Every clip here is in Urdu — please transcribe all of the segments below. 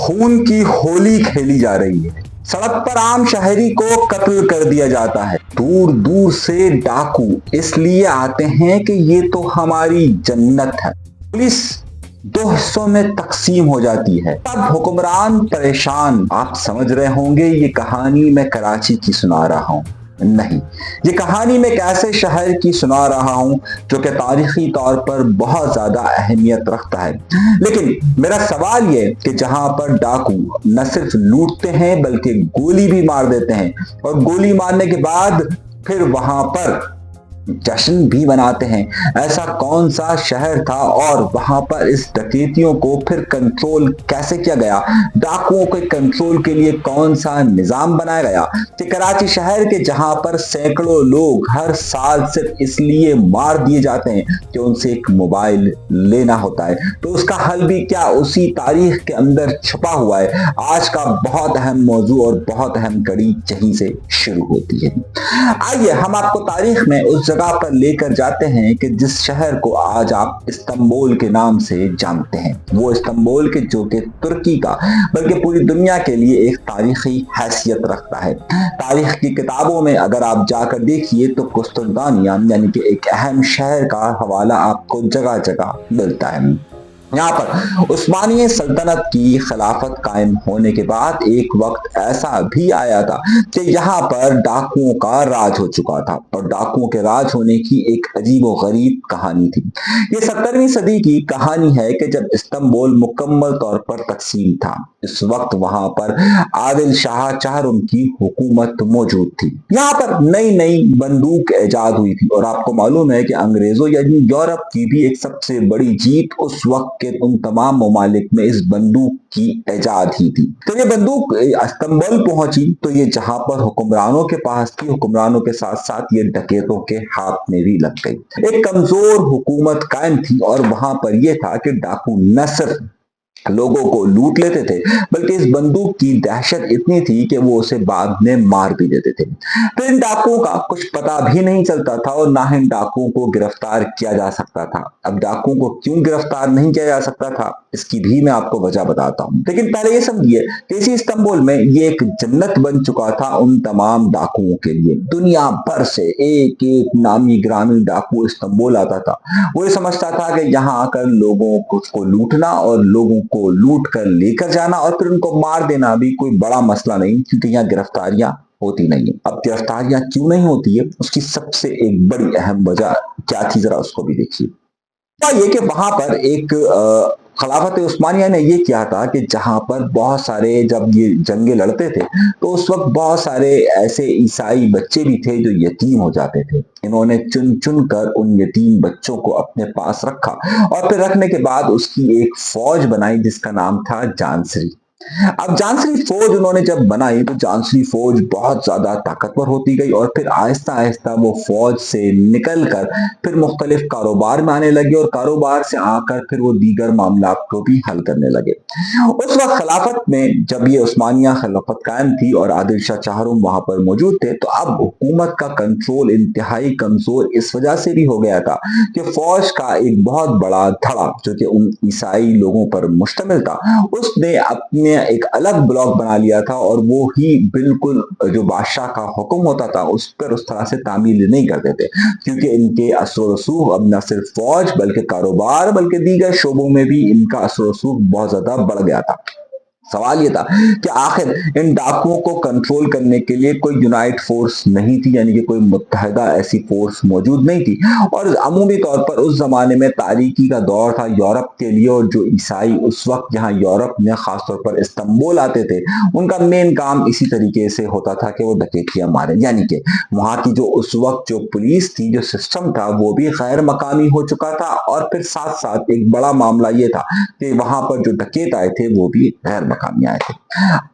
خون کی ہولی کھیلی جا رہی ہے، سڑک پر عام شہری کو قتل کر دیا جاتا ہے، دور دور سے ڈاکو اس لیے آتے ہیں کہ یہ تو ہماری جنت ہے، پولیس دو حصوں میں تقسیم ہو جاتی ہے، تب حکمران پریشان۔ آپ سمجھ رہے ہوں گے یہ کہانی میں کراچی کی سنا رہا ہوں، نہیں، یہ کہانی میں ایک ایسے شہر کی سنا رہا ہوں جو کہ تاریخی طور پر بہت زیادہ اہمیت رکھتا ہے۔ لیکن میرا سوال یہ کہ جہاں پر ڈاکو نہ صرف لوٹتے ہیں بلکہ گولی بھی مار دیتے ہیں، اور گولی مارنے کے بعد پھر وہاں پر جشن بھی مناتے ہیں، ایسا کون سا شہر تھا اور وہاں پر اس ڈکیتیوں کو پھر کنٹرول کیسے کیا گیا؟ ڈاکوؤں کے کنٹرول کے لیے کون سا نظام بنایا گیا کہ کراچی شہر کے جہاں پر سینکڑوں لوگ ہر سال صرف اس لیے مار دیے جاتے ہیں کہ ان سے ایک موبائل لینا ہوتا ہے؟ تو اس کا حل بھی کیا اسی تاریخ کے اندر چھپا ہوا ہے؟ آج کا بہت اہم موضوع اور بہت اہم کڑی یہیں سے شروع ہوتی ہے۔ آئیے ہم آپ کو تاریخ میں اس جگہ پر لے کر جاتے ہیں کہ جس شہر کو آج آپ استنبول کے نام سے جانتے ہیں، وہ استنبول کے جو کہ ترکی کا بلکہ پوری دنیا کے لیے ایک تاریخی حیثیت رکھتا ہے۔ تاریخ کی کتابوں میں اگر آپ جا کر دیکھیے تو قسطنطنیہ یعنی کہ ایک اہم شہر کا حوالہ آپ کو جگہ جگہ ملتا ہے۔ یہاں پر عثمانی سلطنت کی خلافت قائم ہونے کے بعد ایک وقت ایسا بھی آیا تھا کہ یہاں پر ڈاکوؤں کا راج ہو چکا تھا، اور ڈاکوؤں کے راج ہونے کی ایک عجیب و غریب کہانی تھی۔ یہ 17ویں صدی کی کہانی ہے کہ جب استنبول مکمل طور پر تقسیم تھا، اس وقت وہاں پر عادل شاہ چہارم کی حکومت موجود تھی۔ یہاں پر نئی نئی بندوق ایجاد ہوئی تھی، اور آپ کو معلوم ہے کہ انگریزوں یعنی یورپ کی بھی ایک سب سے بڑی جیت اس وقت کے ان تمام ممالک میں اس بندوق کی ایجاد ہی تھی۔ تو یہ بندوق استنبول پہنچی تو یہ جہاں پر حکمرانوں کے پاس تھی، حکمرانوں کے ساتھ ساتھ یہ ڈکیتوں کے ہاتھ میں بھی لگ گئی۔ ایک کمزور حکومت قائم تھی، اور وہاں پر یہ تھا کہ ڈاکو نہ صرف لوگوں کو لوٹ لیتے تھے بلکہ اس بندوق کی دہشت اتنی تھی کہ وہ اسے بعد میں مار بھی دیتے تھے۔ پھر ان ڈاکوؤں کا کچھ پتہ بھی نہیں چلتا تھا، اور نہ ان ڈاکوؤں کو گرفتار کیا جا سکتا تھا۔ اب ڈاکوؤں کو کیوں گرفتار نہیں کیا جا سکتا تھا اس کی بھی میں آپ کو وجہ بتاتا ہوں، لیکن پہلے یہ سمجھیے کہ اسی استنبول میں یہ ایک جنت بن چکا تھا ان تمام ڈاکوؤں کے لیے۔ دنیا بھر سے ایک ایک نامی گرامی ڈاکو استنبول آتا تھا۔ وہ یہ سمجھتا تھا کہ یہاں آ کر لوگوں کو لوٹنا اور لوگوں کو لوٹ کر لے کر جانا اور پھر ان کو مار دینا بھی کوئی بڑا مسئلہ نہیں، کیونکہ یہاں گرفتاریاں ہوتی نہیں ہیں۔ اب گرفتاریاں کیوں نہیں ہوتی ہے اس کی سب سے ایک بڑی اہم وجہ کیا تھی، ذرا اس کو بھی دیکھیے۔ یہ کہ وہاں پر ایک خلافت عثمانیہ نے یہ کیا تھا کہ جہاں پر بہت سارے جب یہ جنگیں لڑتے تھے تو اس وقت بہت سارے ایسے عیسائی بچے بھی تھے جو یتیم ہو جاتے تھے۔ انہوں نے چن چن کر ان یتیم بچوں کو اپنے پاس رکھا، اور پھر رکھنے کے بعد اس کی ایک فوج بنائی جس کا نام تھا جانسری۔ اب جانسری فوج انہوں نے جب بنائی تو جانسری فوج بہت زیادہ طاقتور ہوتی گئی، اور پھر آہستہ آہستہ وہ فوج سے نکل کر پھر مختلف کاروبار میں آنے لگے، اور کاروبار سے آ کر پھر وہ دیگر معاملات کو بھی حل کرنے لگے۔ اس وقت خلافت میں جب یہ عثمانیہ خلافت قائم تھی اور عادل شاہ چہارم وہاں پر موجود تھے، تو اب حکومت کا کنٹرول انتہائی کمزور اس وجہ سے بھی ہو گیا تھا کہ فوج کا ایک بہت بڑا دھڑا جو کہ ان عیسائی لوگوں پر مشتمل تھا، اس نے اپنے ایک الگ بلاک بنا لیا تھا، اور وہ ہی بالکل جو بادشاہ کا حکم ہوتا تھا اس پر اس طرح سے تعمیل نہیں کرتے تھے، کیونکہ ان کے اثر و رسوخ اب نہ صرف فوج بلکہ کاروبار بلکہ دیگر شعبوں میں بھی ان کا اثر و رسوخ بہت زیادہ بڑھ گیا تھا۔ سوال یہ تھا کہ آخر ان ڈاکوؤں کو کنٹرول کرنے کے لیے کوئی یونائٹ فورس نہیں تھی، یعنی کہ کوئی متحدہ ایسی فورس موجود نہیں تھی، اور عمومی طور پر اس زمانے میں تاریکی کا دور تھا یورپ کے لیے، اور جو عیسائی اس وقت یہاں یورپ میں خاص طور پر استنبول آتے تھے ان کا مین کام اسی طریقے سے ہوتا تھا کہ وہ ڈکیتیاں ماریں، یعنی کہ وہاں کی جو اس وقت جو پولیس تھی، جو سسٹم تھا، وہ بھی غیر مقامی ہو چکا تھا، اور پھر ساتھ ساتھ ایک بڑا معاملہ یہ تھا کہ وہاں پر جو ڈکیت آئے تھے وہ بھی غیر مقامی آئے تھے۔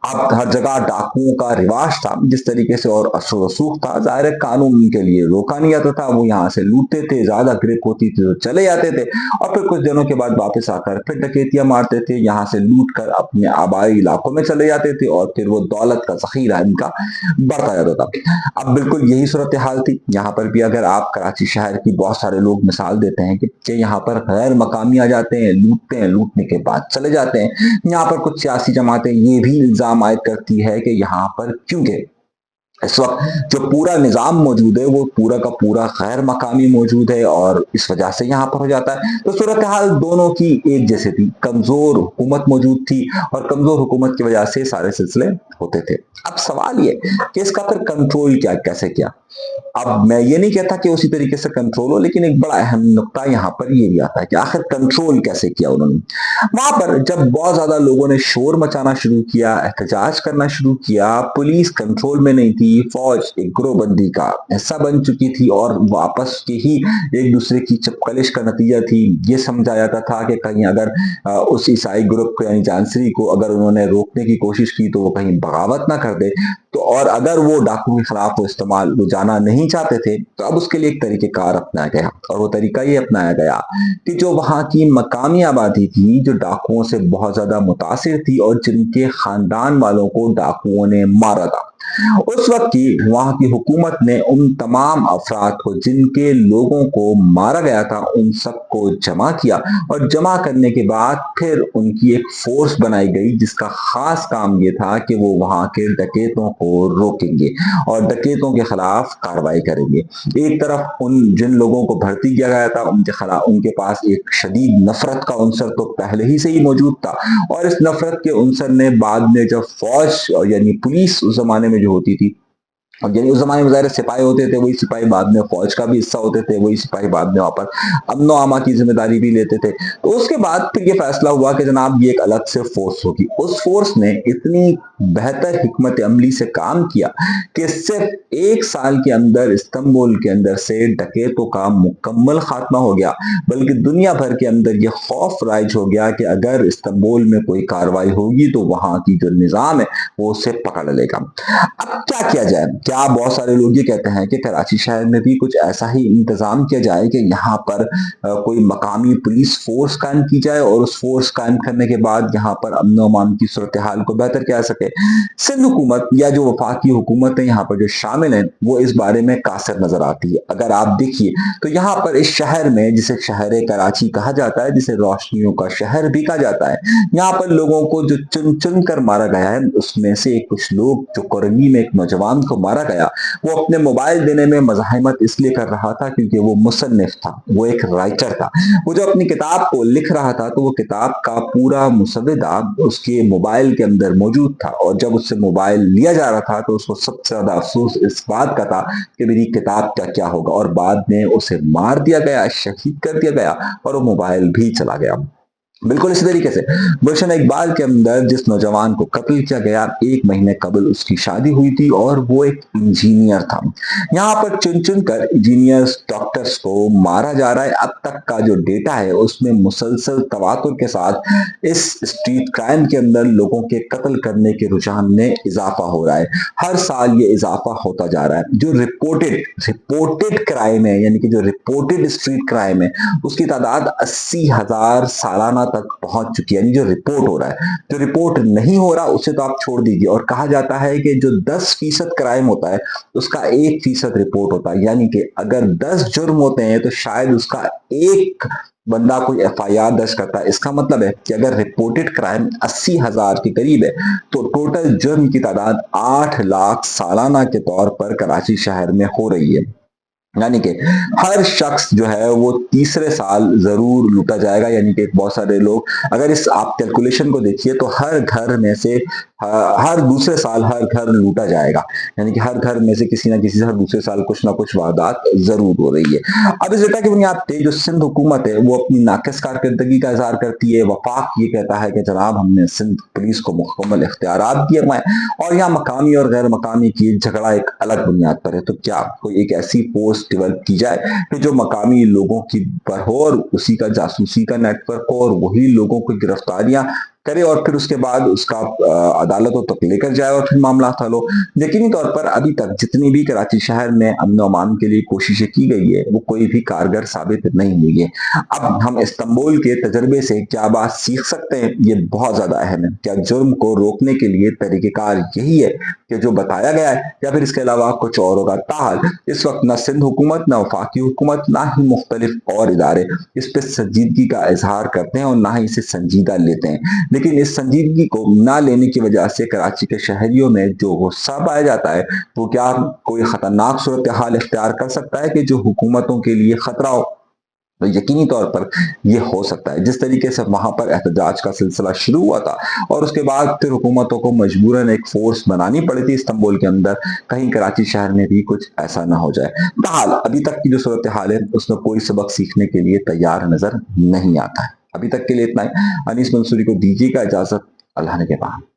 اب ہر جگہ ڈاکوؤں کا رواج تھا جس طریقے سے، اور اثر و رسوخ تھا، ظاہر قانون ان کے لیے روکا نہیں جاتا تھا، وہ یہاں سے لوٹتے تھے، زیادہ گرپ ہوتی تھی تو چلے جاتے تھے، اور پھر کچھ دنوں کے بعد واپس آ کر پھر ڈکیتیاں مارتے تھے، یہاں سے لوٹ کر اپنے آبائی علاقوں میں چلے جاتے تھے، اور پھر وہ دولت کا ذخیرہ ان کا بڑھتا جاتا تھا۔ اب بالکل یہی صورتحال تھی یہاں پر بھی۔ اگر آپ کراچی شہر کی بہت سارے لوگ مثال دیتے ہیں کہ یہاں پر غیر مقامی آ جاتے ہیں، لوٹتے ہیں، لوٹنے کے بعد چلے جاتے ہیں، یہاں پر کچھ سیاسی سیاسی جماعتیں یہ بھی الزام عائد کرتی ہے کہ یہاں پر کیونکہ اس وقت جو پورا نظام موجود ہے وہ پورا کا پورا غیر مقامی موجود ہے اور اس وجہ سے یہاں پر ہو جاتا ہے. تو صورتحال دونوں کی ایک جیسے تھی، کمزور حکومت موجود تھی اور کمزور حکومت کی وجہ سے سارے سلسلے ہوتے تھے. اب سوال یہ کہ اس کا پھر کنٹرول کیسے کیا. اب میں یہ نہیں کہتا کہ اسی طریقے سے کنٹرول ہو، لیکن ایک بڑا اہم نقطہ یہاں پر یہ بھی آتا ہے کہ آخر کنٹرول کیسے کیا انہوں نے. وہاں پر جب بہت زیادہ لوگوں نے شور مچانا شروع کیا، احتجاج کرنا شروع کیا، پولیس کنٹرول میں نہیں تھی، فوج ایک گروہ بندی کا حصہ بن چکی تھی اور واپس کے ہی ایک دوسرے کی چپکلش کا نتیجہ تھی. یہ سمجھا جاتا تھا کہ کہیں اگر اس عیسائی گروپ کو یعنی جانسری کو اگر انہوں نے روکنے کی کوشش کی تو وہ کہیں بغاوت نہ کر دے، تو اور اگر وہ ڈاکو کے خلاف وہ جانا نہیں چاہتے تھے تو اب اس کے لیے ایک طریقہ کار اپنایا گیا. اور وہ طریقہ یہ اپنایا گیا کہ جو وہاں کی مقامی آبادی تھی جو ڈاکوؤں سے بہت زیادہ متاثر تھی اور جن کے خاندان والوں کو ڈاکوؤں نے مارا تھا، اس وقت کی وہاں کی حکومت نے ان تمام افراد کو جن کے لوگوں کو مارا گیا تھا ان سب کو جمع کیا، اور جمع کرنے کے بعد پھر ان کی ایک فورس بنائی گئی جس کا خاص کام یہ تھا کہ وہ وہاں کے ڈکیتوں کو روکیں گے اور ڈکیتوں کے خلاف کارروائی کریں گے. ایک طرف ان جن لوگوں کو بھرتی کیا گیا تھا ان کے پاس ایک شدید نفرت کا عنصر تو پہلے ہی سے ہی موجود تھا، اور اس نفرت کے عنصر نے بعد میں جب فوج یعنی پولیس اس زمانے میں جو ہوتی تھی، یعنی اس زمانے میں ظاہر سپاہی ہوتے تھے، وہی سپاہی بعد میں فوج کا بھی حصہ ہوتے تھے، وہی سپاہی بعد میں وہاں پر امن و امان کی ذمہ داری بھی لیتے تھے. تو اس کے بعد پھر یہ فیصلہ ہوا کہ جناب یہ ایک الگ سے فورس ہوگی. اس فورس نے اتنی بہتر حکمت عملی سے کام کیا کہ صرف ایک سال کے اندر استنبول کے اندر سے ڈکیتوں کا مکمل خاتمہ ہو گیا، بلکہ دنیا بھر کے اندر یہ خوف رائج ہو گیا کہ اگر استنبول میں کوئی کارروائی ہوگی تو وہاں کی جو نظام ہے وہ اسے پکڑ لے گا. اب کیا کیا جائے؟ کیا بہت سارے لوگ یہ کہتے ہیں کہ کراچی شہر میں بھی کچھ ایسا ہی انتظام کیا جائے کہ یہاں پر کوئی مقامی پولیس فورس قائم کی جائے اور اس فورس قائم کرنے کے بعد یہاں پر امن و امان کی صورتحال کو بہتر کیا سکے. سندھ حکومت یا جو وفاقی حکومتیں یہاں پر جو شامل ہیں وہ اس بارے میں قاصر نظر آتی ہے. اگر آپ دیکھیے تو یہاں پر اس شہر میں جسے شہر کراچی کہا جاتا ہے، جسے روشنیوں کا شہر بھی کہا جاتا ہے، یہاں پر لوگوں کو جو چن چن کر مارا گیا ہے اس میں سے کچھ لوگ جو کورنی میں ایک نوجوان کو مارا گیا وہ اپنے موبائل دینے میں مزاحمت اس لیے کر رہا تھا کیونکہ وہ مصنف تھا، وہ ایک رائٹر تھا. وہ جو اپنی کتاب کو لکھ رہا تھا تو وہ کتاب کا پورا مسودہ اس کے موبائل کے اندر موجود تھا، اور جب اس سے موبائل لیا جا رہا تھا تو اس کو سب سے زیادہ افسوس اس بات کا تھا کہ میری کتاب کا کیا ہوگا، اور بعد میں اسے مار دیا گیا، شہید کر دیا گیا اور وہ موبائل بھی چلا گیا. بالکل اسی طریقے سے گلشن اقبال کے اندر جس نوجوان کو قتل کیا گیا، ایک مہینے قبل اس کی شادی ہوئی تھی اور وہ ایک انجینئر تھا. یہاں پر چن چن کر انجینئرز ڈاکٹرز کو مارا جا رہا ہے. اب تک کا جو ڈیٹا ہے اس میں مسلسل تواتر کے ساتھ اس اسٹریٹ کرائم کے اندر لوگوں کے قتل کرنے کے رجحان میں اضافہ ہو رہا ہے. ہر سال یہ اضافہ ہوتا جا رہا ہے. جو رپورٹڈ کرائم ہے یعنی کہ جو رپورٹڈ اسٹریٹ کرائم ہے اس کی تعداد 80,000 سالانہ تک پہنچ چکی ہے. یعنی جو رپورٹ ہو رہا ہے، جو رپورٹ نہیں ہو رہا اسے تو آپ چھوڑ دیجیے. اور کہا جاتا ہے کہ جو 10% کرائم ہوتا ہے اس کا 1% رپورٹ ہوتا ہے. یعنی کہ اگر 10 جرم ہوتے ہیں تو شاید اس کا ایک بندہ کوئی ایف آئی آر درج کرتا ہے. اس کا مطلب ہے کہ اگر رپورٹڈ کرائم 80,000 کے قریب ہے تو ٹوٹل جرم کی تعداد 8 لاکھ سالانہ کے طور پر کراچی شہر میں ہو رہی ہے. یعنی کہ ہر شخص جو ہے وہ تیسرے سال ضرور لوٹا جائے گا. یعنی کہ بہت سارے لوگ اگر اس آپ کیلکولیشن کو دیکھیے تو ہر گھر میں سے ہر دوسرے سال ہر گھر لوٹا جائے گا. یعنی کہ ہر گھر میں سے کسی نہ کسی سے ہر دوسرے سال کچھ نہ کچھ واردات ضرور ہو رہی ہے. اب اس ڈیٹا کی بنیاد پہ جو سندھ حکومت ہے وہ اپنی ناقص کارکردگی کا اظہار کرتی ہے. وفاق یہ کہتا ہے کہ جناب ہم نے سندھ پولیس کو مکمل اختیارات دیے ہوئے ہیں اور یہاں مقامی اور غیر مقامی کی جھگڑا ایک الگ بنیاد پر ہے. تو کیا کوئی ایک ایسی فورس ڈیولپ کی جائے کہ جو مقامی لوگوں کی پر ہو اور اسی کا جاسوسی کا نیٹ ورک ہو اور وہی لوگوں کو گرفتاریاں کرے اور پھر اس کے بعد اس کا عدالتوں تک لے کر جائے اور پھر معاملات حل ہو. یقینی طور پر ابھی تک جتنی بھی کراچی شہر میں امن و امان کے لیے کوششیں کی گئی ہے وہ کوئی بھی کارگر ثابت نہیں ہوئی ہے. اب ہم استنبول کے تجربے سے کیا بات سیکھ سکتے ہیں؟ یہ بہت زیادہ اہم ہے. کیا جرم کو روکنے کے لیے طریقہ کار یہی ہے کہ جو بتایا گیا ہے یا پھر اس کے علاوہ کچھ اور ہوگا؟ تاحال اس وقت نہ سندھ حکومت، نہ وفاقی حکومت، نہ ہی مختلف اور ادارے اس پہ سنجیدگی کا اظہار کرتے ہیں اور نہ ہی اسے سنجیدہ لیتے ہیں. لیکن اس سنجیدگی کو نہ لینے کی وجہ سے کراچی کے شہریوں میں جو غصہ پایا جاتا ہے وہ کیا کوئی خطرناک صورتحال اختیار کر سکتا ہے کہ جو حکومتوں کے لیے خطرہ ہو؟ تو یقینی طور پر یہ ہو سکتا ہے۔ جس طریقے سے وہاں پر احتجاج کا سلسلہ شروع ہوا تھا اور اس کے بعد پھر حکومتوں کو مجبوراً ایک فورس بنانی پڑی تھی استنبول کے اندر، کہیں کراچی شہر میں بھی کچھ ایسا نہ ہو جائے۔ بہرحال ابھی تک کی جو صورتحال ہے اس میں کوئی سبق سیکھنے کے لیے تیار نظر نہیں آتا ہے۔ ابھی تک کے لیے اتنا ہی۔ انیس منصوری کو دیجیے گا اجازت، اللہ نے کے بعد۔